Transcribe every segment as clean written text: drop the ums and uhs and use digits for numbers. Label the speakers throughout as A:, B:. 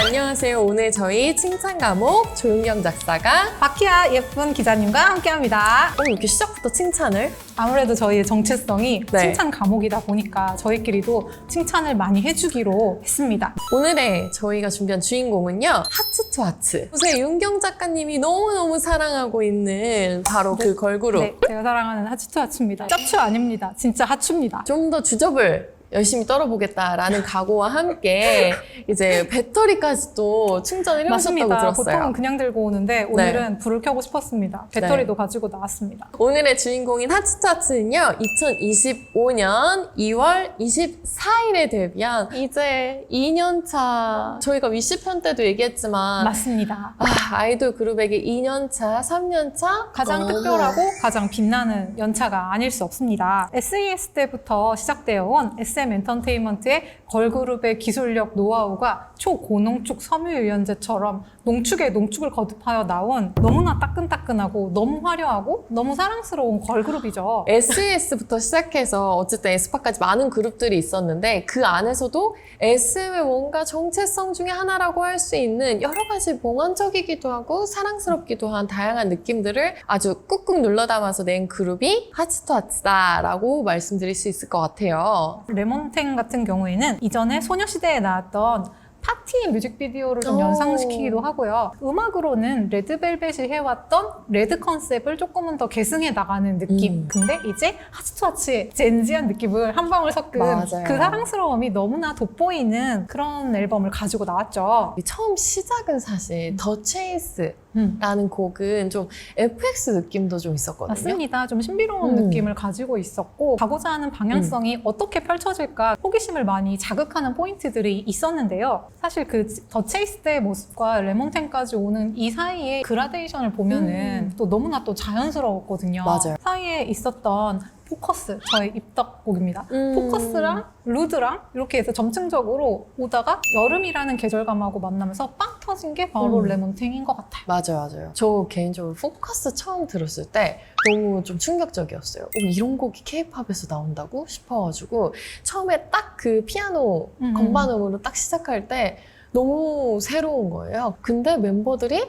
A: 안녕하세요. 오늘 저희 칭찬 과목 조은경 작사가
B: 바키아 예쁜 기자님과 함께합니다.
A: 이렇게 시작부터 칭찬을?
B: 아무래도 저희의 정체성이
A: 네.
B: 칭찬 과목이다 보니까 저희끼리도 칭찬을 많이 해주기로 했습니다.
A: 오늘의 저희가 준비한 주인공은요. 하츠 투 하츠. 요새 윤경 작가님이 너무너무 사랑하고 있는 바로 그 걸그룹.
B: 네, 제가 사랑하는 하츠투 하츠입니다. 쩌추 아닙니다. 진짜 하츠입니다.
A: 좀 더 주접을 열심히 떨어보겠다라는 각오와 함께 이제 배터리까지도 충전을 해보셨다고
B: 맞습니다.
A: 들었어요.
B: 보통은 그냥 들고 오는데 오늘은 불을 켜고 싶었습니다. 배터리도 가지고 나왔습니다.
A: 오늘의 주인공인 하츠차츠는요 2025년 2월 24일에 데뷔한 이제 2년차 저희가 위시편 때도 얘기했지만
B: 맞습니다.
A: 아이돌 그룹에게 2년차, 3년차
B: 가장 특별하고 가장 빛나는 연차가 아닐 수 없습니다. SES 때부터 시작되어 온 SM 엔터테인먼트의 걸그룹의 기술력 노하우가 초고농축 섬유유연제처럼 농축에 농축을 거듭하여 나온 너무나 따끈따끈하고 너무 화려하고 너무 사랑스러운 걸그룹이죠.
A: SES부터 시작해서 어쨌든 에스파까지 많은 그룹들이 있었는데 그 안에서도 SM의 뭔가 정체성 중에 하나라고 할 수 있는 여러 가지 몽환적이기도 하고 사랑스럽기도 한 다양한 느낌들을 아주 꾹꾹 눌러 담아서 낸 그룹이 하츠토 하츠다라고 말씀드릴 수 있을 것 같아요.
B: 레몬탱 같은 경우에는 이전에 소녀시대에 나왔던 파티 뮤직비디오를 좀
A: 오.
B: 연상시키기도 하고요. 음악으로는 레드벨벳이 해왔던 레드 컨셉을 조금은 더 계승해 나가는 느낌. 근데 이제 하츠투하츠의 젠지한 느낌을 한 방울 섞은
A: 맞아요.
B: 그 사랑스러움이 너무나 돋보이는 그런 앨범을 가지고 나왔죠.
A: 처음 시작은 사실 더 체이스
B: 음.
A: 라는 곡은 좀 FX 느낌도 좀 있었거든요.
B: 맞습니다. 좀 신비로운 느낌을 가지고 있었고 가고자 하는 방향성이 어떻게 펼쳐질까 호기심을 많이 자극하는 포인트들이 있었는데요. 사실 그 더 체이스 때의 모습과 레몬텐까지 오는 이 사이의 그라데이션을 보면은 또 너무나 또 자연스러웠거든요.
A: 맞아요.
B: 사이에 있었던 포커스, 저의 입덕곡입니다. 포커스랑 루드랑 이렇게 해서 점층적으로 오다가 여름이라는 계절감하고 만나면서 빵 터진 게 바로 레몬탱인 것 같아요.
A: 맞아요. 저 개인적으로 포커스 처음 들었을 때 너무 좀 충격적이었어요. 이런 곡이 K-팝에서 나온다고 싶어가지고 처음에 딱 그 피아노 건반음으로 딱 시작할 때 너무 새로운 거예요. 근데 멤버들이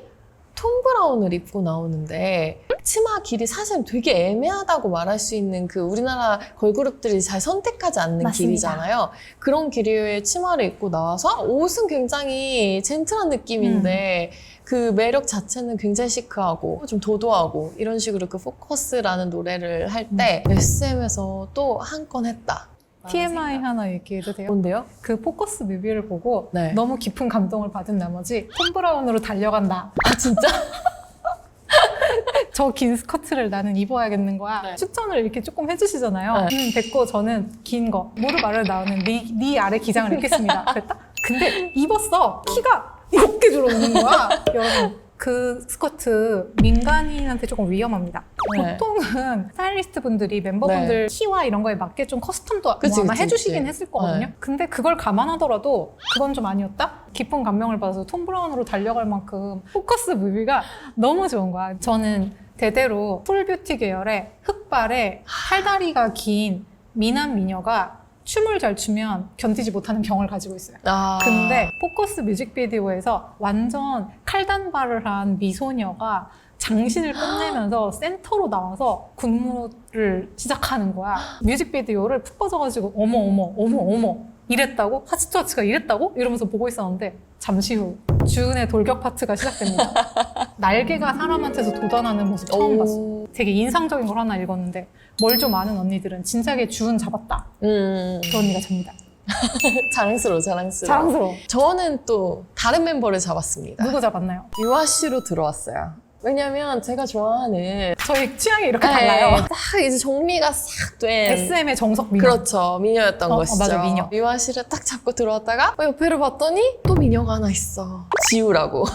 A: 톰 브라운을 입고 나오는데 치마 길이 사실 되게 애매하다고 말할 수 있는 그 우리나라 걸그룹들이 잘 선택하지 않는
B: 맞습니다.
A: 길이잖아요. 그런 길이의 치마를 입고 나와서 옷은 굉장히 젠틀한 느낌인데 그 매력 자체는 굉장히 시크하고 좀 도도하고 이런 식으로 그 포커스라는 노래를 할 때 SM에서 또 한 건 했다.
B: TMI 하나 얘기해도 돼요?
A: 뭔데요?
B: 그 포커스 뮤비를 보고
A: 네.
B: 너무 깊은 감동을 받은 나머지 톰 브라운으로 달려간다.
A: 아 진짜?
B: 저 긴 스커트를 나는 입어야겠는 거야.
A: 네.
B: 추천을 이렇게 조금 해주시잖아요.
A: 네.
B: 됐고 저는 긴 거 무릎 아래로 나오는 네 아래 기장을 입겠습니다. 그랬다? 근데 입었어. 키가 이렇게 들어오는 거야. 여러분 그 스커트 민간인한테 조금 위험합니다.
A: 네.
B: 보통은 스타일리스트 분들이 멤버분들 키와 이런 거에 맞게 좀 커스텀도
A: 그치,
B: 아마
A: 그치,
B: 해주시긴
A: 그치.
B: 했을 거거든요.
A: 네.
B: 근데 그걸 감안하더라도 그건 좀 아니었다? 깊은 감명을 받아서 톰 브라운으로 달려갈 만큼 포커스 뮤비가 너무 좋은 거야. 저는 대대로 풀뷰티 계열의 흑발에 팔다리가 긴 미남 미녀가 춤을 잘 추면 견디지 못하는 병을 가지고 있어요. 근데 포커스 뮤직비디오에서 완전 칼단발을 한 미소녀가 장신을 끝내면서 센터로 나와서 군무를 시작하는 거야. 뮤직비디오를 푹 빠져가지고 어머 이랬다고? 하츠투하츠가 이랬다고? 이러면서 보고 있었는데 잠시 후 주은의 돌격 파트가 시작됩니다. 날개가 사람한테서 돋아나는 모습 처음 봤어. 되게 인상적인 걸 하나 읽었는데 뭘 좀 아는 언니들은 진작에 주은 잡았다. 그 언니가 접니다.
A: 자랑스러워. 저는 또 다른 멤버를 잡았습니다.
B: 누구 잡았나요?
A: 유아 씨로 들어왔어요. 왜냐면 제가 좋아하는
B: 저희 취향이 이렇게 달라요.
A: 딱 이제 정리가 싹 된
B: SM의 정석 미녀.
A: 그렇죠. 미녀였던 것이죠.
B: 맞아, 미녀.
A: 유아 씨를 딱 잡고 들어왔다가 옆에를 봤더니 또 미녀가 하나 있어. 지우라고.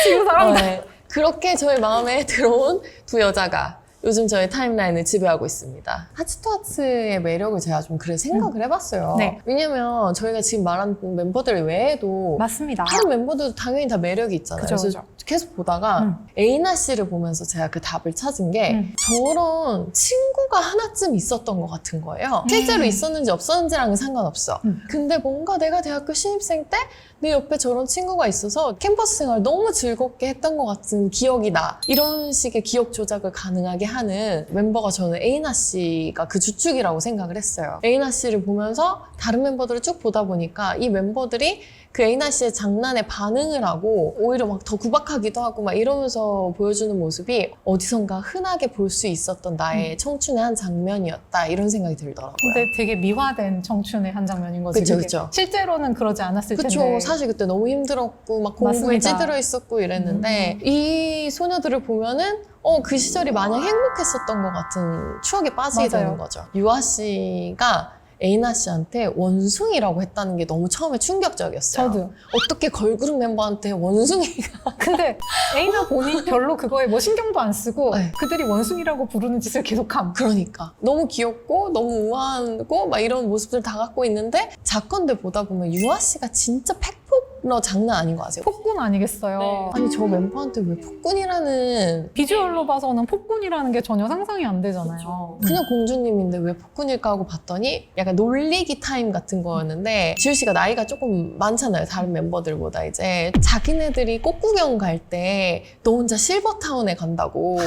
B: 지우 사랑다.
A: 네. 그렇게 저의 마음에 들어온 두 여자가 요즘 저의 타임라인을 지배하고 있습니다. 하츠투하츠의 매력을 제가 좀 그래 생각을 해봤어요.
B: 네.
A: 왜냐면 저희가 지금 말한 멤버들 외에도
B: 맞습니다.
A: 다른 멤버들도 당연히 다 매력이 있잖아요.
B: 그죠,
A: 그래서
B: 그죠.
A: 계속 보다가 에이나 씨를 보면서 제가 그 답을 찾은 게 저런 친구가 하나쯤 있었던 것 같은 거예요. 실제로 있었는지 없었는지랑은 상관없어. 근데 뭔가 내가 대학교 신입생 때 내 옆에 저런 친구가 있어서 캠퍼스 생활 너무 즐겁게 했던 것 같은 기억이 나. 이런 식의 기억 조작을 가능하게 하는 멤버가 저는 에이나 씨가 그 주축이라고 생각을 했어요. 에이나 씨를 보면서 다른 멤버들을 쭉 보다 보니까 이 멤버들이 그 에이나 씨의 장난에 반응을 하고 오히려 막 더 구박하기도 하고 막 이러면서 보여주는 모습이 어디선가 흔하게 볼 수 있었던 나의 청춘의 한 장면이었다 이런 생각이 들더라고요.
B: 근데 되게 미화된 청춘의 한 장면인 거지.
A: 그쵸,
B: 그게.
A: 그쵸.
B: 실제로는 그러지 않았을
A: 그쵸.
B: 텐데.
A: 사실 그때 너무 힘들었고 막 공부에
B: 맞습니다.
A: 찌들어 있었고 이랬는데 이 소녀들을 보면은 그 시절이 마냥 행복했었던 것 같은 추억에 빠지게
B: 맞아요.
A: 되는 거죠. 유아 씨가 에이나 씨한테 원숭이라고 했다는 게 너무 처음에 충격적이었어요.
B: 저도.
A: 어떻게 걸그룹 멤버한테 원숭이가
B: 근데 에이나 본인 별로 그거에 뭐 신경도 안 쓰고
A: 네.
B: 그들이 원숭이라고 부르는 짓을 계속함.
A: 그러니까 너무 귀엽고 너무 우아하고 막 이런 모습들 다 갖고 있는데 작건들 보다 보면 유아 씨가 진짜 팩폭러 장난 아닌 거 아세요?
B: 폭군 아니겠어요?
A: 네. 아니 저 멤버한테 왜 폭군이라는
B: 비주얼로 봐서는 폭군이라는 게 전혀 상상이 안 되잖아요.
A: 그냥 공주님인데 왜 폭군일까 하고 봤더니 약간 놀리기 타임 같은 거였는데 지우 씨가 나이가 조금 많잖아요. 다른 멤버들보다 이제 자기네들이 꽃구경 갈 때 너 혼자 실버타운에 간다고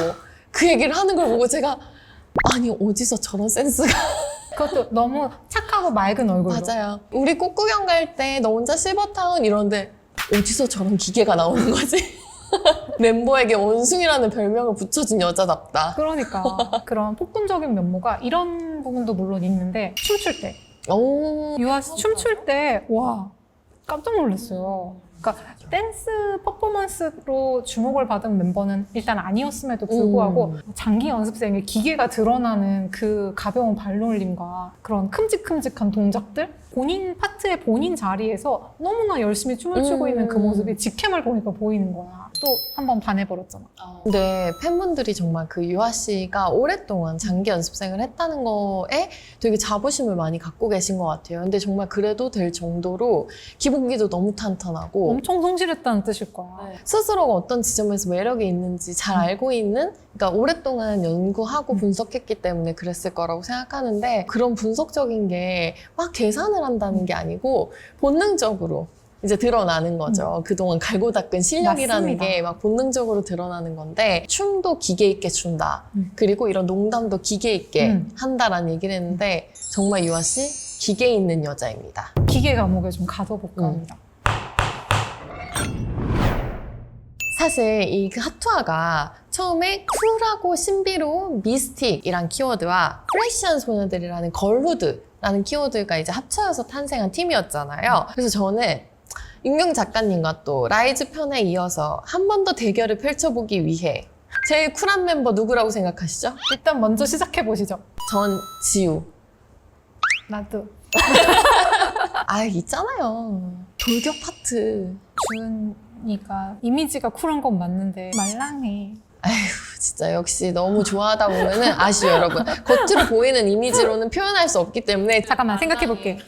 A: 그 얘기를 하는 걸 보고 제가 아니 어디서 저런 센스가
B: 그것도 너무 착하고 맑은 얼굴로.
A: 맞아요. 우리 꽃구경 갈 때 너 혼자 실버타운 이러는데 어디서 저런 기계가 나오는 거지? 멤버에게 원숭이라는 별명을 붙여준 여자답다.
B: 그러니까 그런 폭군적인 면모가 이런 부분도 물론 있는데 춤출 때
A: 오.
B: 유아 씨 춤출 때 와 깜짝 놀랐어요. 그러니까 댄스 퍼포먼스로 주목을 받은 멤버는 일단 아니었음에도 불구하고 장기 연습생의 기계가 드러나는 그 가벼운 발놀림과 그런 큼직큼직한 동작들 본인 파트의 본인 자리에서 너무나 열심히 춤을 추고 있는 그 모습이 직캠을 보니까 보이는 거야. 또 한 번 반해버렸잖아.
A: 근데 팬분들이 정말 그 유아 씨가 오랫동안 장기 연습생을 했다는 거에 되게 자부심을 많이 갖고 계신 것 같아요. 근데 정말 그래도 될 정도로 기본기도 너무 탄탄하고
B: 엄청 성실했다는 뜻일 거야.
A: 스스로가 어떤 지점에서 매력이 있는지 잘 알고 있는, 그러니까 오랫동안 연구하고 분석했기 때문에 그랬을 거라고 생각하는데 그런 분석적인 게 막 계산을 한다는 게 아니고 본능적으로 이제 드러나는 거죠. 그동안 갈고 닦은 실력이라는
B: 맞습니다.
A: 게 막 본능적으로 드러나는 건데 춤도 기계 있게 춘다. 그리고 이런 농담도 기계 있게 한다라는 얘기를 했는데 정말 유아 씨 기계 있는 여자입니다.
B: 기계 감옥에 좀 가둬볼까 합니다.
A: 사실 이 핫투아가 처음에 쿨하고 신비로운 미스틱이란 키워드와 프레시한 소녀들이라는 걸후드라는 키워드가 이제 합쳐져서 탄생한 팀이었잖아요. 그래서 저는 윤경 작가님과 또 라이즈 편에 이어서 한 번 더 대결을 펼쳐보기 위해 제일 쿨한 멤버 누구라고 생각하시죠?
B: 일단 먼저 시작해보시죠.
A: 전 지우.
B: 나도.
A: 아 있잖아요. 돌격 파트.
B: 주은이가 이미지가 쿨한 건 맞는데 말랑해.
A: 아휴 진짜 역시 너무 좋아하다 보면은 아시죠 여러분. 겉으로 보이는 이미지로는 표현할 수 없기 때문에
B: 잠깐만 생각해볼게.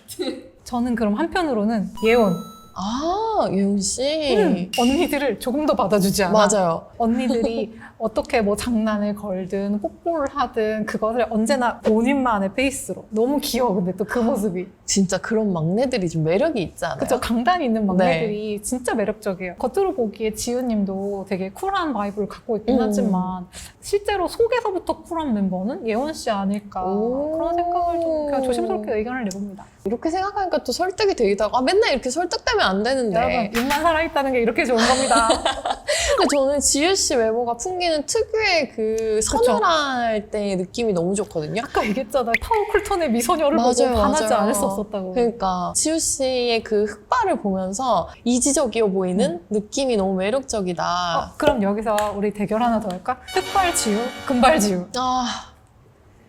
B: 저는 그럼 한편으로는 예원.
A: 아 예은 씨.
B: 언니들을 조금 더 받아주지 않아.
A: 맞아요.
B: 언니들이 어떻게 뭐 장난을 걸든 뽀뽀를 하든 그것을 언제나 본인만의 페이스로. 너무 귀여워 근데 또 그 모습이.
A: 진짜 그런 막내들이 좀 매력이 있지 않아요?
B: 그쵸, 강단 있는 막내들이 진짜 매력적이에요. 겉으로 보기에 지우님도 되게 쿨한 바이브를 갖고 있긴 하지만 실제로 속에서부터 쿨한 멤버는 예원 씨 아닐까 그런 생각을 좀 그냥 조심스럽게 의견을 내봅니다.
A: 이렇게 생각하니까 또 설득이 되기도 하고 맨날 이렇게 설득되면 안 되는데
B: 여러분 입만 살아있다는 게 이렇게 좋은 겁니다.
A: 근데 저는 지우 씨 외모가 풍기는 특유의 그 서늘할 때의 느낌이 너무 좋거든요.
B: 아까 얘기했잖아. 파워쿨톤의 미소녀를
A: 맞아요,
B: 보고 반하지
A: 맞아요.
B: 않을 수 없었다고.
A: 그러니까 지우 씨의 그 흑발을 보면서 이지적이어 보이는 느낌이 너무 매력적이다.
B: 그럼 여기서 우리 대결 하나 더 할까? 흑발 지우, 금발 지우.
A: 아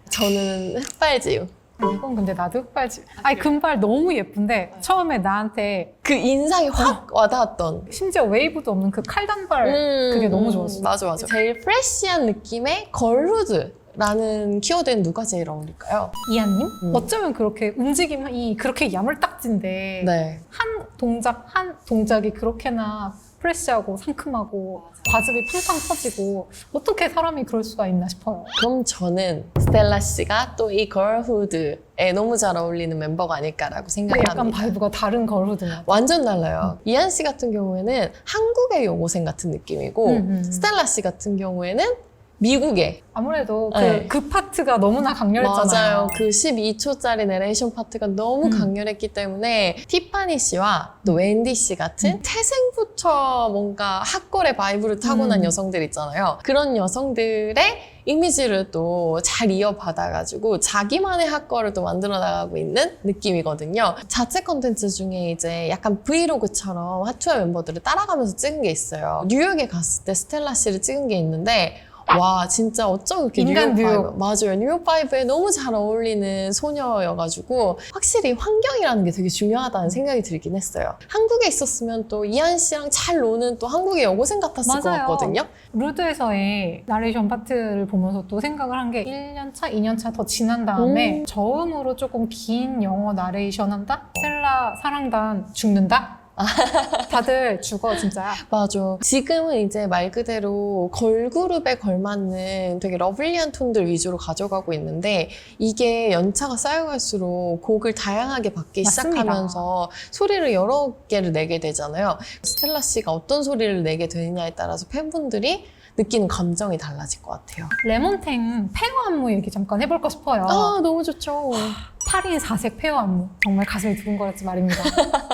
A: 저는 흑발 지우.
B: 이건 근데 나도 흑발지. 아니 금발 너무 예쁜데 처음에 나한테
A: 그 인상이 확 와닿았던.
B: 심지어 웨이브도 없는 그 칼단발 그게 너무 좋았어.
A: 맞아, 맞아. 제일 프레시한 느낌의 걸후드라는 키워드는 누가 제일 어울릴까요?
B: 이한님? 어쩌면 그렇게 움직임이 그렇게 야물딱진데
A: 네.
B: 한 동작이 그렇게나 프레시하고 상큼하고 과즙이 팡팡 터지고 어떻게 사람이 그럴 수가 있나 싶어요.
A: 그럼 저는 스텔라 씨가 또 이 걸후드에 너무 잘 어울리는 멤버가 아닐까라고 생각을
B: 약간
A: 합니다.
B: 바이브가 다른 걸후드냐.
A: 완전 달라요. 이한 씨 같은 경우에는 한국의 여고생 같은 느낌이고 스텔라 씨 같은 경우에는 미국의.
B: 아무래도
A: 네.
B: 그 파트가 너무나 강렬했잖아요.
A: 맞아요. 그 12초짜리 내레이션 파트가 너무 강렬했기 때문에 티파니 씨와 또 웬디 씨 같은 태생부터 뭔가 핫걸의 바이브를 타고난 여성들 있잖아요. 그런 여성들의 이미지를 또 잘 이어받아가지고 자기만의 핫걸을 또 만들어 나가고 있는 느낌이거든요. 자체 컨텐츠 중에 이제 약간 브이로그처럼 핫투어 멤버들을 따라가면서 찍은 게 있어요. 뉴욕에 갔을 때 스텔라 씨를 찍은 게 있는데 와 진짜 어쩜 그렇게
B: 인간
A: 뉴욕 바이브 맞아요. 뉴욕 바이브에 너무 잘 어울리는 소녀여가지고 확실히 환경이라는 게 되게 중요하다는 생각이 들긴 했어요. 한국에 있었으면 또 이한 씨랑 잘 노는 또 한국의 여고생 같았을 것
B: 맞아요.
A: 같거든요.
B: 루드에서의 나레이션 파트를 보면서 또 생각을 한 게 1년차, 2년차 더 지난 다음에 저음으로 조금 긴 영어 나레이션 한다? 스텔라 사랑단 죽는다? 다들 죽어 진짜.
A: 맞아. 지금은 이제 말 그대로 걸그룹에 걸맞는 되게 러블리한 톤들 위주로 가져가고 있는데 이게 연차가 쌓여갈수록 곡을 다양하게 받기
B: 맞습니다.
A: 시작하면서 소리를 여러 개를 내게 되잖아요. 스텔라 씨가 어떤 소리를 내게 되느냐에 따라서 팬분들이 느끼는 감정이 달라질 것 같아요.
B: 레몬탱 페어 안무 얘기 잠깐 해볼까 싶어요.
A: 아 너무 좋죠.
B: 8인 4색 페어 안무. 정말 가슴이 두근거렸지 말입니다.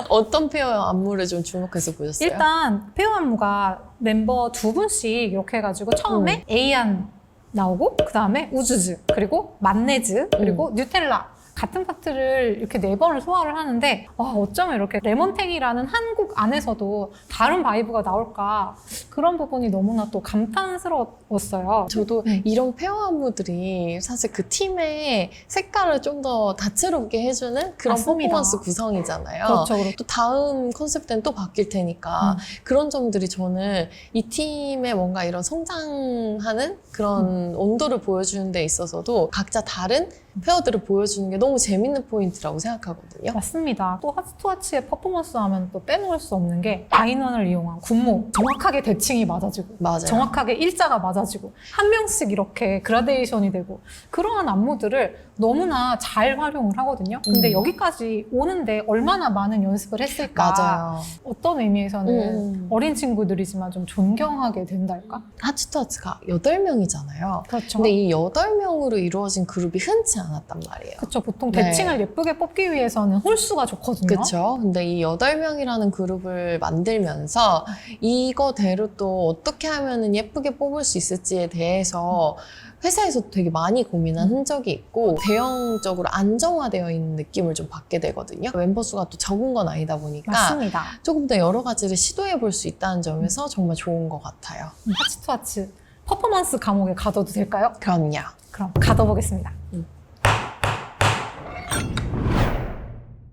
A: 어떤 페어 안무를 좀 주목해서 보셨어요?
B: 일단 페어 안무가 멤버 2분씩 이렇게 해가지고 처음에 에이안 나오고 그 다음에 우즈즈 그리고 만네즈 그리고 뉴텔라 같은 파트를 이렇게 4번을 소화를 하는데 와, 어쩌면 이렇게 레몬탱이라는 한 곡 안에서도 다른 바이브가 나올까 그런 부분이 너무나 또 감탄스러웠어요.
A: 저도 이런 페어 안무들이 사실 그 팀의 색깔을 좀 더 다채롭게 해주는 그런
B: 맞습니다.
A: 퍼포먼스 구성이잖아요.
B: 그렇죠. 그렇죠.
A: 또 다음 컨셉 때는 또 바뀔 테니까 그런 점들이 저는 이 팀의 뭔가 이런 성장하는 그런 온도를 보여주는 데 있어서도 각자 다른 페어들을 보여주는 게 너무 재밌는 포인트라고 생각하거든요.
B: 맞습니다. 또 하츠투하츠의 퍼포먼스 하면 또 빼놓을 수 없는 게 다인원을 이용한 군무. 정확하게 대칭이 맞아지고
A: 맞아요.
B: 정확하게 일자가 맞아지고 한 명씩 이렇게 그라데이션이 되고 그러한 안무들을 너무나 잘 활용을 하거든요. 근데 여기까지 오는데 얼마나 많은 연습을 했을까.
A: 맞아요.
B: 어떤 의미에서는 어린 친구들이지만 좀 존경하게 된달까?
A: 하츠투하츠가 8명이잖아요.
B: 그렇죠.
A: 근데 이 8명으로 이루어진 그룹이 흔치 않았단 말이에요.
B: 그렇죠. 보통
A: 네.
B: 대칭을 예쁘게 뽑기 위해서는 홀수가 좋거든요.
A: 그렇죠. 근데 이 8명이라는 그룹을 만들면서 이거대로 또 어떻게 하면 예쁘게 뽑을 수 있을지에 대해서 회사에서 되게 많이 고민한 흔적이 있고 대형적으로 안정화되어 있는 느낌을 좀 받게 되거든요. 멤버 수가 또 적은 건 아니다 보니까
B: 맞습니다.
A: 조금 더 여러 가지를 시도해 볼 수 있다는 점에서 정말 좋은 것 같아요.
B: 하츠투하츠 퍼포먼스 감옥에 가둬도 될까요?
A: 그럼요.
B: 그럼 가둬보겠습니다.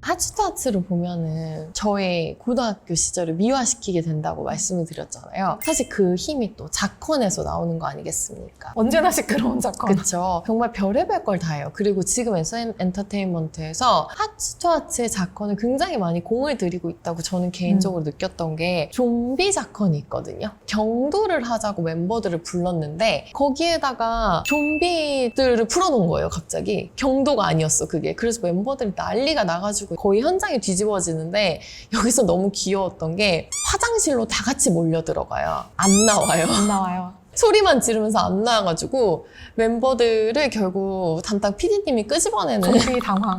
A: 하츠투하츠를 보면은 저의 고등학교 시절을 미화시키게 된다고 말씀을 드렸잖아요. 사실 그 힘이 또 자컨에서 나오는 거 아니겠습니까?
B: 언제나 시끄러운 작가.
A: 그쵸. 정말 별의별 걸 다 해요. 그리고 지금 SM 엔터테인먼트에서 하츠투하츠의 자컨을 굉장히 많이 공을 들이고 있다고 저는 개인적으로 느꼈던 게 좀비 자컨이 있거든요. 경도를 하자고 멤버들을 불렀는데 거기에다가 좀비들을 풀어놓은 거예요, 갑자기. 경도가 아니었어, 그게. 그래서 멤버들이 난리가 나가지고 거의 현장이 뒤집어지는데 여기서 너무 귀여웠던 게 화장실로 다 같이 몰려 들어가요. 안 나와요.
B: 안 나와요.
A: 소리만 지르면서 안 나와가지고 멤버들을 결국 담당 PD님이 끄집어내는
B: 좀비 당황.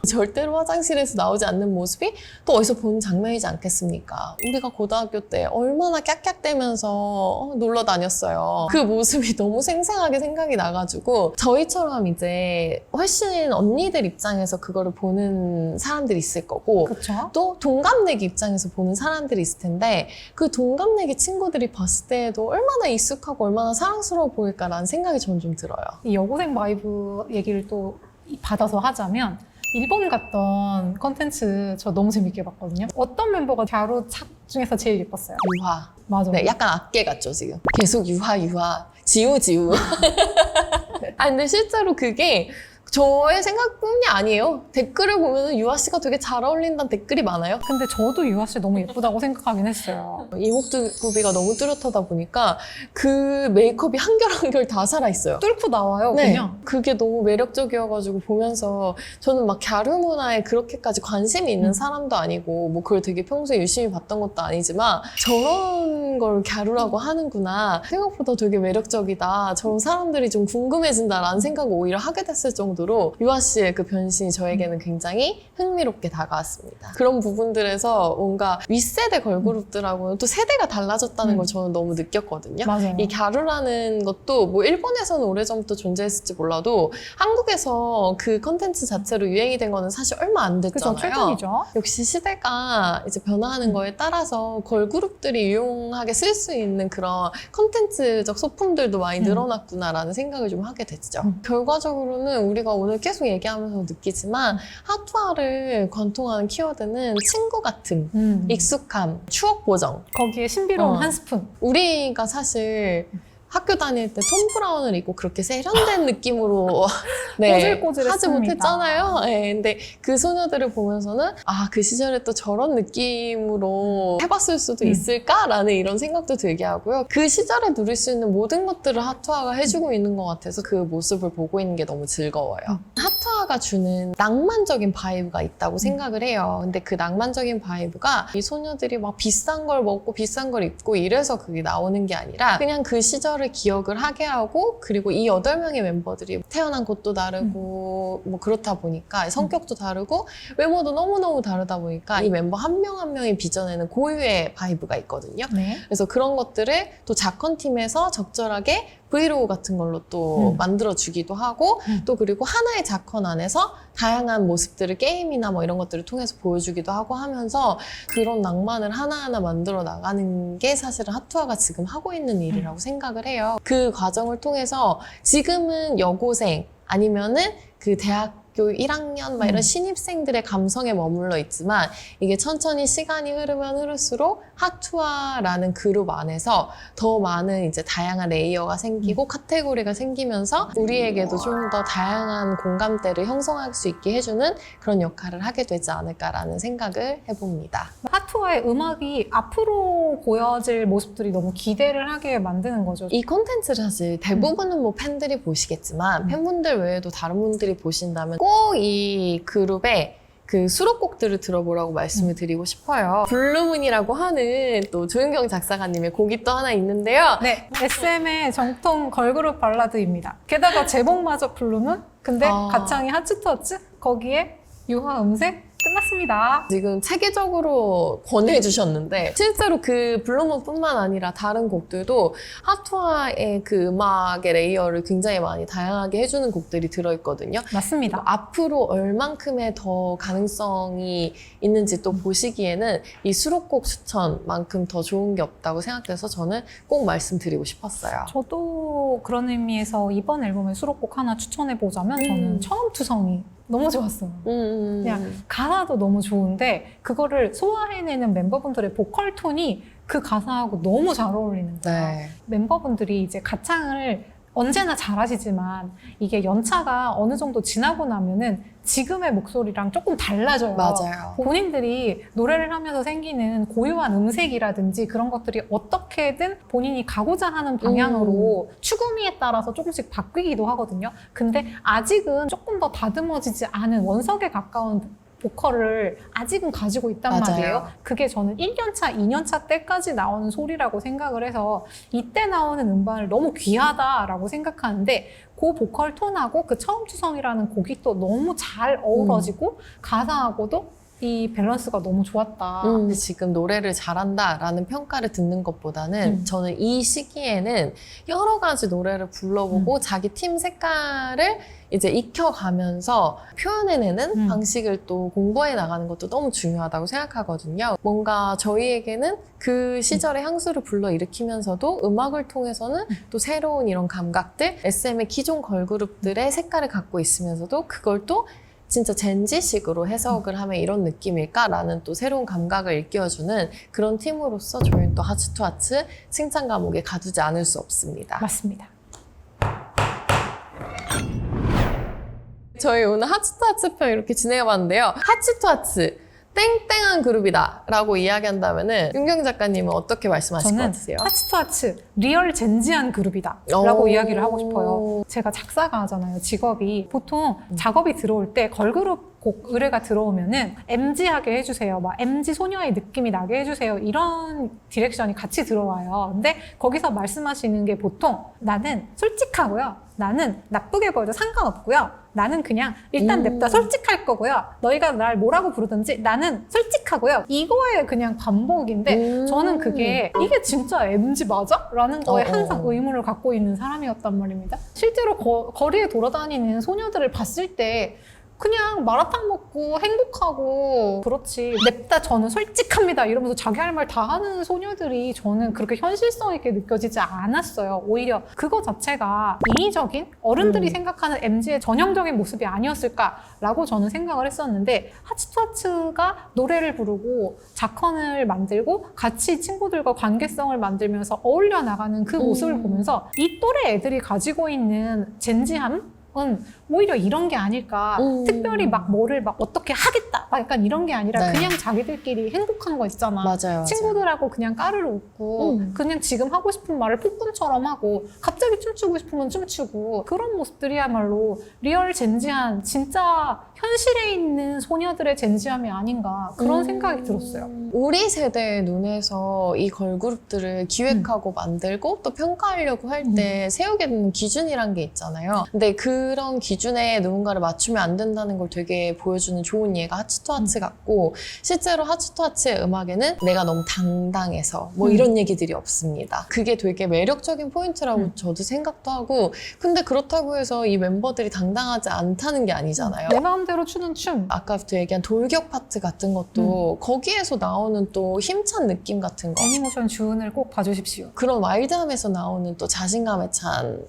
A: 절대로 화장실에서 나오지 않는 모습이 또 어디서 본 장면이지 않겠습니까? 우리가 고등학교 때 얼마나 깍깍대면서 놀러 다녔어요. 그 모습이 너무 생생하게 생각이 나가지고 저희처럼 이제 훨씬 언니들 입장에서 그거를 보는 사람들이 있을 거고
B: 그렇죠.
A: 또 동갑내기 입장에서 보는 사람들이 있을 텐데 그 동갑내기 친구들이 봤을 때에도 얼마나 익숙하고 얼마나 사랑스러워 보일까라는 생각이 저는 좀 들어요.
B: 이 여고생 바이브 얘기를 또 받아서 하자면 일본 갔던 컨텐츠 저 너무 재밌게 봤거든요. 어떤 멤버가 갸루착 중에서 제일 예뻤어요?
A: 유화.
B: 맞아.
A: 네, 약간 악계 같죠, 지금. 계속 유화, 유화. 지우, 지우. 아, 근데 실제로 그게 저의 생각뿐이 아니에요. 댓글을 보면 유아 씨가 되게 잘 어울린다는 댓글이 많아요.
B: 근데 저도 유아 씨 너무 예쁘다고 생각하긴 했어요.
A: 이목구비가 너무 뚜렷하다 보니까 그 메이크업이 한결 한결 다 살아있어요.
B: 뚫고 나와요,
A: 네,
B: 그냥.
A: 그게 너무 매력적이어가지고 보면서 저는 막 갸루 문화에 그렇게까지 관심이 있는 사람도 아니고 뭐 그걸 되게 평소에 열심히 봤던 것도 아니지만 저런 걸 갸루라고 하는구나. 생각보다 되게 매력적이다. 저런 사람들이 좀 궁금해진다라는 생각을 오히려 하게 됐을 정도로 유아 씨의 그 변신이 저에게는 굉장히 흥미롭게 다가왔습니다. 그런 부분들에서 뭔가 윗세대 걸그룹들하고는 또 세대가 달라졌다는 걸 저는 너무 느꼈거든요.
B: 맞아요.
A: 이 갸루라는 것도 뭐 일본에서는 오래전부터 존재했을지 몰라도 한국에서 그 컨텐츠 자체로 유행이 된 거는 사실 얼마 안
B: 그죠,
A: 됐잖아요.
B: 최근이죠.
A: 역시 시대가 이제 변화하는 거에 따라서 걸그룹들이 유용하게 쓸 수 있는 그런 컨텐츠적 소품들도 많이 늘어났구나라는 생각을 좀 하게 됐죠. 결과적으로는 우리가 오늘 계속 얘기하면서 느끼지만 핫화를 관통하는 키워드는 친구 같음, 익숙함, 추억 보정.
B: 거기에 신비로운
A: 어.
B: 한 스푼.
A: 우리가 사실 학교 다닐 때 톰 브라운을 입고 그렇게 세련된 느낌으로
B: 꼬질꼬질했습니다.
A: 하지 못했잖아요. 네, 근데 그 소녀들을 보면서는 아, 그 시절에 또 저런 느낌으로 해봤을 수도 있을까라는 이런 생각도 들게 하고요. 그 시절에 누릴 수 있는 모든 것들을 핫화가 해주고 있는 것 같아서 그 모습을 보고 있는 게 너무 즐거워요. 핫화가 주는 낭만적인 바이브가 있다고 생각을 해요. 근데 그 낭만적인 바이브가 이 소녀들이 막 비싼 걸 먹고 비싼 걸 입고 이래서 그게 나오는 게 아니라 그냥 그 시절을 기억을 하게 하고 그리고 이 8명의 멤버들이 태어난 곳도 다르고 뭐 그렇다 보니까 성격도 다르고 외모도 너무너무 다르다 보니까 이 멤버 한 명 한 명이 빚어내는 고유의 바이브가 있거든요.
B: 네.
A: 그래서 그런 것들을 또 작건팀에서 적절하게 브이로그 같은 걸로 또 만들어주기도 하고 또 그리고 하나의 작건 안에서 다양한 모습들을 게임이나 뭐 이런 것들을 통해서 보여주기도 하고 하면서 그런 낭만을 하나하나 만들어 나가는 게 사실은 핫투아가 지금 하고 있는 일이라고 생각을 해요. 그 과정을 통해서 지금은 여고생 아니면은 그 대학교 1학년 막 이런 신입생들의 감성에 머물러 있지만 이게 천천히 시간이 흐르면 흐를수록 핫투아라는 그룹 안에서 더 많은 이제 다양한 레이어가 생기고 카테고리가 생기면서 우리에게도 좀 더 다양한 공감대를 형성할 수 있게 해주는 그런 역할을 하게 되지 않을까라는 생각을 해봅니다.
B: 핫투아의 음악이 앞으로 보여질 모습들이 너무 기대를 하게 만드는 거죠.
A: 이 콘텐츠를 사실 대부분은 뭐 팬들이 보시겠지만 팬분들 외에도 다른 분들이 보신다면 꼭 이 그룹의 그 수록곡들을 들어보라고 말씀을 드리고 싶어요. 블루문이라고 하는 또 조윤경 작사가님의 곡이 또 하나 있는데요.
B: 네, SM의 정통 걸그룹 발라드입니다. 게다가 제목마저 블루문? 근데 가창이 하츠터츠? 거기에 유화 음색? 끝났습니다.
A: 지금 체계적으로 권해주셨는데 실제로 그 블루문뿐만 아니라 다른 곡들도 핫화의 그 음악의 레이어를 굉장히 많이 다양하게 해주는 곡들이 들어있거든요.
B: 맞습니다.
A: 앞으로 얼만큼의 더 가능성이 있는지 또 보시기에는 이 수록곡 추천만큼 더 좋은 게 없다고 생각돼서 저는 꼭 말씀드리고 싶었어요.
B: 저도 그런 의미에서 이번 앨범의 수록곡 하나 추천해보자면 저는 처음 투성이 너무 좋았어요. 그냥 가사도 너무 좋은데 그거를 소화해내는 멤버분들의 보컬 톤이 그 가사하고 너무 잘 어울리는 거예요.
A: 네.
B: 멤버분들이 이제 가창을 언제나 잘하시지만 이게 연차가 어느 정도 지나고 나면은 지금의 목소리랑 조금 달라져요.
A: 맞아요.
B: 본인들이 노래를 하면서 생기는 고유한 음색이라든지 그런 것들이 어떻게든 본인이 가고자 하는 방향으로 추구미에 따라서 조금씩 바뀌기도 하거든요. 근데 아직은 조금 더 다듬어지지 않은 원석에 가까운 보컬을 아직은 가지고 있단
A: 맞아요.
B: 말이에요. 그게 저는 1년차, 2년차 때까지 나오는 소리라고 생각을 해서 이때 나오는 음반을 너무 귀하다라고 생각하는데 그 보컬 톤하고 그 처음 투성이라는 곡이 또 너무 잘 어우러지고 가사하고도 이 밸런스가 너무 좋았다.
A: 근데 지금 노래를 잘한다라는 평가를 듣는 것보다는 저는 이 시기에는 여러 가지 노래를 불러보고 자기 팀 색깔을 이제 익혀가면서 표현해내는 방식을 또 공부해 나가는 것도 너무 중요하다고 생각하거든요. 뭔가 저희에게는 그 시절의 향수를 불러일으키면서도 음악을 통해서는 또 새로운 이런 감각들, SM의 기존 걸그룹들의 색깔을 갖고 있으면서도 그걸 또 진짜 젠지식으로 해석을 하면 이런 느낌일까라는 또 새로운 감각을 일깨워주는 그런 팀으로서 저희는 또 하츠투하츠 칭찬 과목에 가두지 않을 수 없습니다.
B: 맞습니다.
A: 저희 오늘 하츠투하츠 편 이렇게 진행해봤는데요. 하츠투하츠 땡땡한 그룹이다 라고 이야기한다면은 윤경 작가님은 어떻게 말씀하실 것
B: 저는
A: 같으세요?
B: 하츠투하츠 리얼 젠지한 그룹이다 라고 이야기를 하고 싶어요. 제가 작사가 하잖아요. 직업이. 보통 작업이 들어올 때 걸그룹 곡 의뢰가 들어오면은 MG하게 해주세요. 막 MG 소녀의 느낌이 나게 해주세요. 이런 디렉션이 같이 들어와요. 근데 거기서 말씀하시는 게 보통 나는 솔직하고요. 나는 나쁘게 보여도 상관없고요. 나는 그냥 일단 냅다 솔직할 거고요. 너희가 날 뭐라고 부르든지 나는 솔직하고요. 이거의 그냥 반복인데 저는 그게 이게 진짜 MG 맞아? 라는 거에 항상 의문을 갖고 있는 사람이었단 말입니다. 실제로 거리에 돌아다니는 소녀들을 봤을 때 그냥 마라탕 먹고 행복하고 그렇지 냅다 저는 솔직합니다 이러면서 자기 할 말 다 하는 소녀들이 저는 그렇게 현실성 있게 느껴지지 않았어요. 오히려 그거 자체가 인위적인 어른들이 생각하는 MG의 전형적인 모습이 아니었을까라고 저는 생각을 했었는데 하츠투하츠가 노래를 부르고 작헌을 만들고 같이 친구들과 관계성을 만들면서 어울려 나가는 그 모습을 보면서 이 또래 애들이 가지고 있는 젠지함 은 오히려 이런 게 아닐까. 특별히 막 뭐를 막 어떻게 하겠다. 막 약간 이런 게 아니라
A: 네.
B: 그냥 자기들끼리 행복한 거 있잖아.
A: 맞아요.
B: 친구들하고 그냥 까르르 웃고 그냥 지금 하고 싶은 말을 폭군처럼 하고 갑자기 춤추고 싶으면 춤추고 그런 모습들이야말로 리얼 젠지한 진짜 현실에 있는 소녀들의 젠지함이 아닌가 그런 생각이 들었어요.
A: 우리 세대의 눈에서 이 걸그룹들을 기획하고 만들고 또 평가하려고 할 때 세우게 되는 기준이란 게 있잖아요. 근데 그런 기준에 누군가를 맞추면 안 된다는 걸 되게 보여주는 좋은 예가 하츠투하츠 같고 실제로 하츠투하츠의 음악에는 내가 너무 당당해서 뭐 이런 얘기들이 없습니다. 그게 되게 매력적인 포인트라고 저도 생각도 하고 근데 그렇다고 해서 이 멤버들이 당당하지 않다는 게 아니잖아요.
B: 내 마음대로 추는 춤.
A: 아까부터 얘기한 돌격 파트 같은 것도 거기에서 나오는 또 힘찬 느낌 같은 거
B: 애니모션 주은을 꼭 봐주십시오.
A: 그런 와일드함에서 나오는 또 자신감에 찬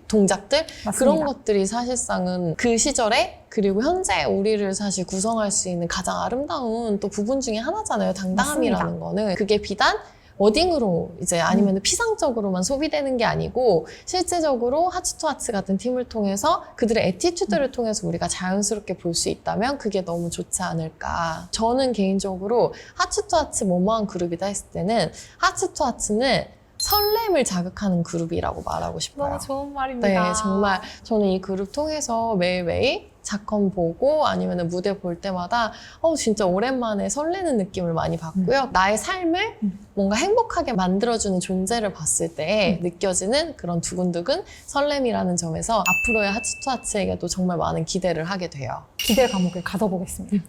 A: 동작들
B: 맞습니다.
A: 그런 것들이 사실상은 그 시절에 그리고 현재 우리를 사실 구성할 수 있는 가장 아름다운 또 부분 중에 하나잖아요. 당당함이라는 거는 그게 비단 워딩으로 이제 아니면 피상적으로만 소비되는 게 아니고 실제적으로 하츠투하츠 같은 팀을 통해서 그들의 애티튜드를 통해서 우리가 자연스럽게 볼 수 있다면 그게 너무 좋지 않을까. 저는 개인적으로 하츠투하츠 뭐뭐한 그룹이다 했을 때는 하츠투하츠는 설렘을 자극하는 그룹이라고 말하고 싶어요.
B: 너무 좋은 말입니다.
A: 네, 정말 저는 이 그룹 통해서 매일매일 작품 보고 아니면 무대 볼 때마다 진짜 오랜만에 설레는 느낌을 많이 받고요. 나의 삶을 뭔가 행복하게 만들어주는 존재를 봤을 때 느껴지는 그런 두근두근 설렘이라는 점에서 앞으로의 하츠투하츠에게도 정말 많은 기대를 하게 돼요.
B: 기대 감옥에 가둬보겠습니다.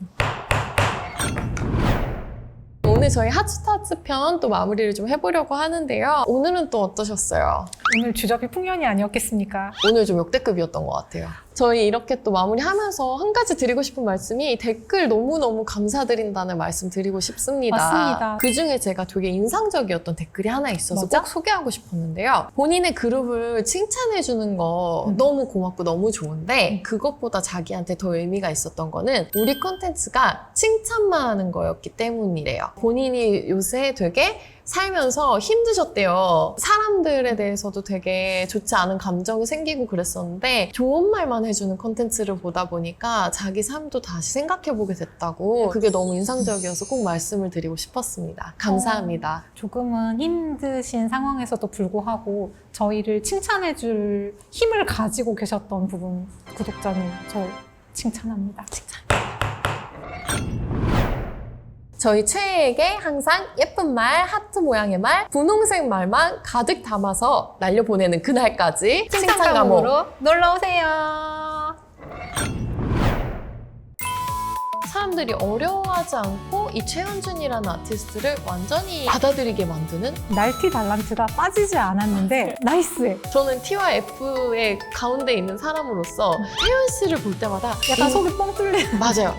A: 오늘 저희 하츠투하츠 편 또 마무리를 좀 해보려고 하는데요. 오늘은 또 어떠셨어요?
B: 오늘 주접이 풍년이 아니었겠습니까?
A: 오늘 좀 역대급이었던 것 같아요. 저희 이렇게 또 마무리하면서 한 가지 드리고 싶은 말씀이 댓글 너무너무 감사드린다는 말씀 드리고 싶습니다.
B: 맞습니다.
A: 그중에 제가 되게 인상적이었던 댓글이 하나 있어서
B: 뭐죠?
A: 꼭 소개하고 싶었는데요. 본인의 그룹을 칭찬해주는 거 너무 고맙고 너무 좋은데 그것보다 자기한테 더 의미가 있었던 거는 우리 콘텐츠가 칭찬만 하는 거였기 때문이래요. 본인이 요새 되게 살면서 힘드셨대요. 사람들에 대해서도 되게 좋지 않은 감정이 생기고 그랬었는데 좋은 말만 해주는 콘텐츠를 보다 보니까 자기 삶도 다시 생각해보게 됐다고 그게 너무 인상적이어서 꼭 말씀을 드리고 싶었습니다. 감사합니다.
B: 조금은 힘드신 상황에서도 불구하고 저희를 칭찬해줄 힘을 가지고 계셨던 부분 구독자님 저 칭찬합니다.
A: 저희 최애에게 항상 예쁜 말, 하트 모양의 말, 분홍색 말만 가득 담아서 날려보내는 그날까지 칭찬 감옥
B: 놀러오세요.
A: 사람들이 어려워하지 않고 이 최현준이라는 아티스트를 완전히 받아들이게 만드는.
B: 날티 달란트가 빠지지 않았는데 나이스해.
A: 저는 T와 F의 가운데 있는 사람으로서 태연 씨를 볼 때마다
B: 약간 속이 뻥 뚫리는.
A: 맞아요.